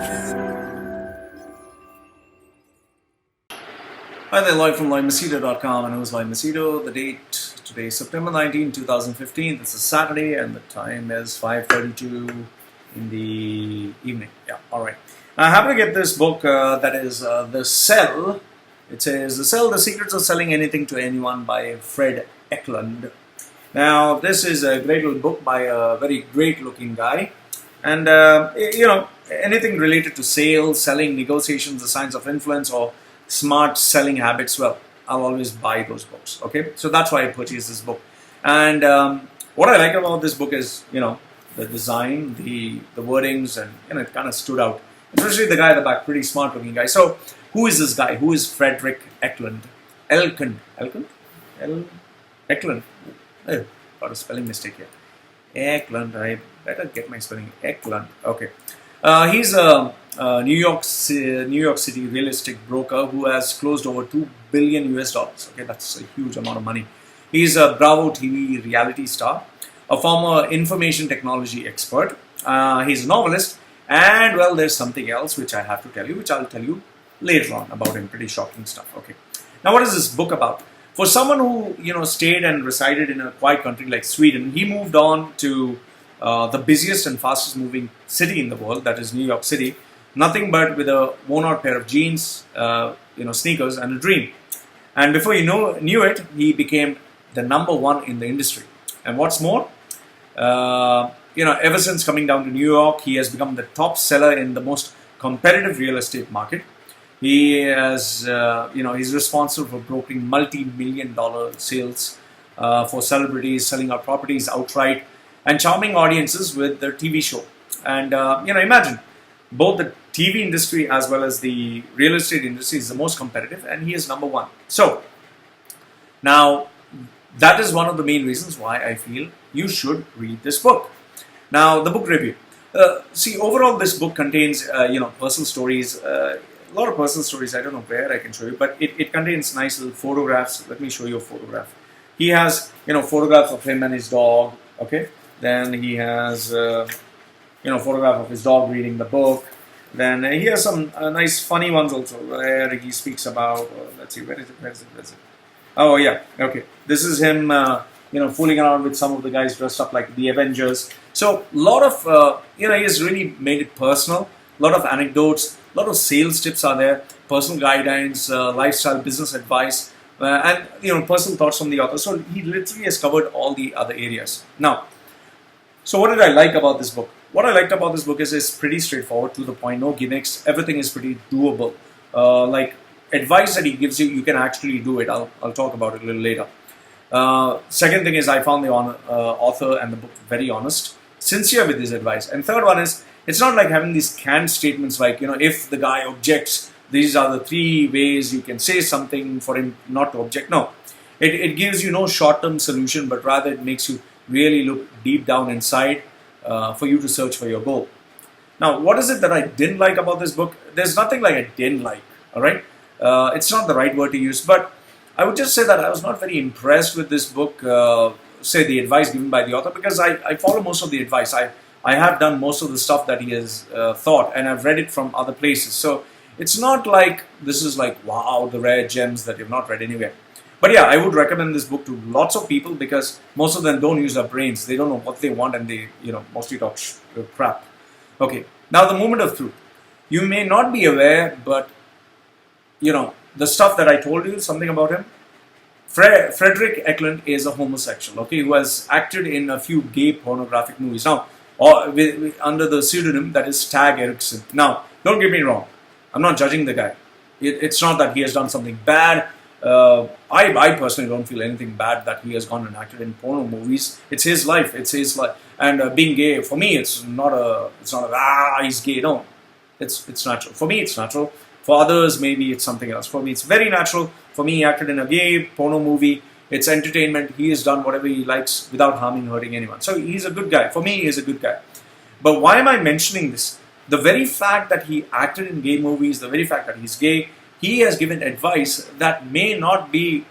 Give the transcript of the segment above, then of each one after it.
Hi there, Loy from LoyMachedo.com, and who's Loy Machedo. The date today is September 19, 2015. This is Saturday, and the time is 5:32 in the evening. Yeah, all right. I happen to get this book that is The Sell. It says The Sell: The Secrets of Selling Anything to Anyone by Fred Eklund. Now, this is a great little book by a very great-looking guy, and anything related to sales, selling, negotiations, the science of influence, or smart selling habits, well, I'll always buy those books. Okay, so that's why I purchased this book. And what I like about this book is, the design, the wordings, and it kind of stood out. Especially the guy at the back, pretty smart looking guy. So who is this guy? Who is Fredrik Eklund? Eklund? Eklund. Oh, got a spelling mistake here. Eklund. I better get my spelling. Eklund. Okay. He's a New York City real estate broker who has closed over $2 billion US. Okay, that's a huge amount of money. He's a Bravo TV reality star, a former information technology expert. He's a novelist, and well, there's something else which I have to tell you, which I'll tell you later on about him. Pretty shocking stuff. Okay, now what is this book about? For someone who stayed and resided in a quiet country like Sweden, he moved on to the busiest and fastest moving city in the world, that is New York City, nothing but with a worn out pair of jeans, sneakers, and a dream. And before you knew it, he became the #1 in the industry. And what's more, ever since coming down to New York, he has become the top seller in the most competitive real estate market. He has, he's responsible for brokering multi-million-dollar sales for celebrities, selling out properties outright, and charming audiences with their TV show. And, imagine, both the TV industry as well as the real estate industry is the most competitive, and he is #1. So, now, that is one of the main reasons why I feel you should read this book. Now, the book review. Overall, this book contains, personal stories, a lot of personal stories. I don't know where I can show you, but it contains nice little photographs. Let me show you a photograph. He has, photographs of him and his dog, okay? Then he has, photograph of his dog reading the book. Then he has some nice funny ones also where he speaks about, let's see, where is it? Oh, yeah, okay. This is him, fooling around with some of the guys dressed up like the Avengers. So, a lot of, he has really made it personal. A lot of anecdotes, a lot of sales tips are there, personal guidelines, lifestyle, business advice, and, personal thoughts from the author. So, he literally has covered all the other areas. Now, so what did I like about this book? What I liked about this book is it's pretty straightforward, to the point, no gimmicks, everything is pretty doable. Like advice that he gives you, you can actually do it. I'll talk about it a little later. Second thing is I found the author and the book very honest, sincere with his advice. And third one is, it's not like having these canned statements like, if the guy objects, these are the 3 ways you can say something for him not to object. No, it gives you no short-term solution, but rather it makes you really look deep down inside for you to search for your goal. Now, what is it that I didn't like about this book? There's nothing like I didn't like, all right? It's not the right word to use, but I would just say that I was not very impressed with this book, say the advice given by the author, because I follow most of the advice. I have done most of the stuff that he has thought, and I've read it from other places. So it's not like this is like, wow, the rare gems that you've not read anywhere. But yeah, I would recommend this book to lots of people because most of them don't use their brains. They don't know what they want, and they, mostly talk crap. Okay, now the moment of truth. You may not be aware, but, the stuff that I told you, something about him. Fredrik Eklund is a homosexual, okay, who has acted in a few gay pornographic movies. Now, under the pseudonym that is Tag Erickson. Now, don't get me wrong. I'm not judging the guy. It's not that he has done something bad. I personally don't feel anything bad that he has gone and acted in porno movies. It's his life. It's his life. And being gay, for me, it's not he's gay. No, it's natural. For me, it's natural. For others, maybe it's something else. For me, it's very natural. For me, he acted in a gay porno movie. It's entertainment. He has done whatever he likes without harming, hurting anyone. So he's a good guy. For me, he is a good guy. But why am I mentioning this? The very fact that he acted in gay movies, the very fact that he's gay, he has given advice that may not be,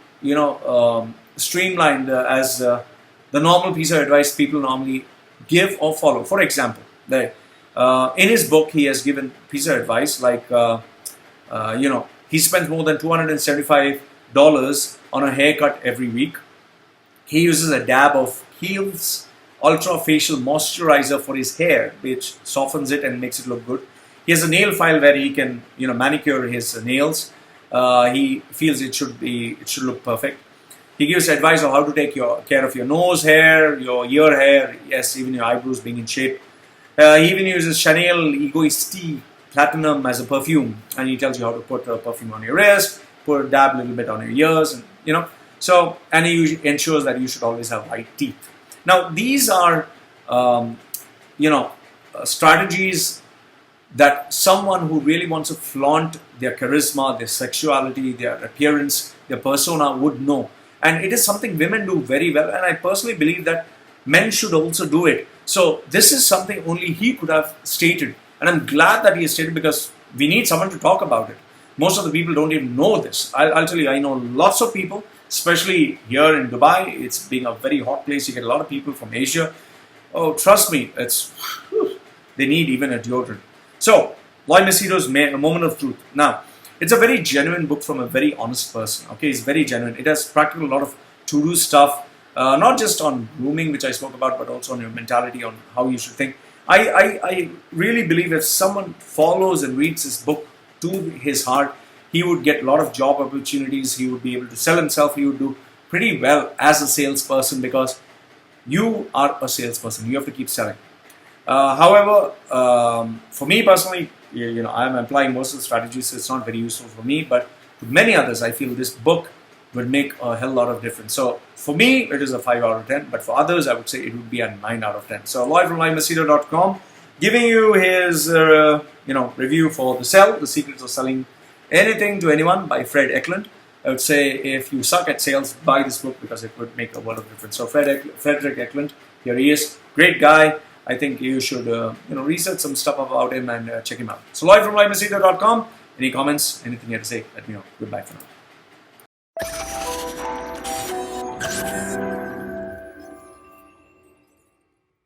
streamlined as the normal piece of advice people normally give or follow. For example, In his book, he has given piece of advice like, he spends more than $275 on a haircut every week. He uses a dab of Kiehl's Ultra Facial Moisturizer for his hair, which softens it and makes it look good. He has a nail file where he can, manicure his nails. He feels it should look perfect. He gives advice on how to take care of your nose hair, your ear hair, yes, even your eyebrows being in shape. He even uses Chanel Egoiste Platinum as a perfume, and he tells you how to put a perfume on your wrist, dab a little bit on your ears, and and he ensures that you should always have white teeth. Now, these are, strategies that someone who really wants to flaunt their charisma, their sexuality, their appearance, their persona would know. And it is something women do very well, and I personally believe that men should also do it. So this is something only he could have stated, and I'm glad that he has stated, because we need someone to talk about it. Most of the people don't even know this. I'll tell you, I know lots of people, especially here in Dubai. It's being a very hot place. You get a lot of people from Asia. Oh, trust me, they need even a deodorant. So, Loy Machedo's A Moment of Truth. Now, it's a very genuine book from a very honest person. Okay, it's very genuine. It has practical a lot of to-do stuff, not just on grooming, which I spoke about, but also on your mentality, on how you should think. I really believe if someone follows and reads this book to his heart, he would get a lot of job opportunities. He would be able to sell himself. He would do pretty well as a salesperson, because you are a salesperson. You have to keep selling. However, for me personally, I'm applying most of the strategies, so it's not very useful for me, but to many others, I feel this book would make a hell lot of difference. So for me, it is a 5 out of 10, but for others, I would say it would be a 9 out of 10. So Loy from loymachedo.com, giving you his, review for The Sell, The Secrets of Selling Anything to Anyone by Fred Eklund. I would say if you suck at sales, buy this book, because it would make a world of difference. So Fredrik Eklund, here he is, great guy. I think you should, research some stuff about him and check him out. So Loy from loymachedo.com. Any comments, anything you have to say, let me know. Goodbye for now.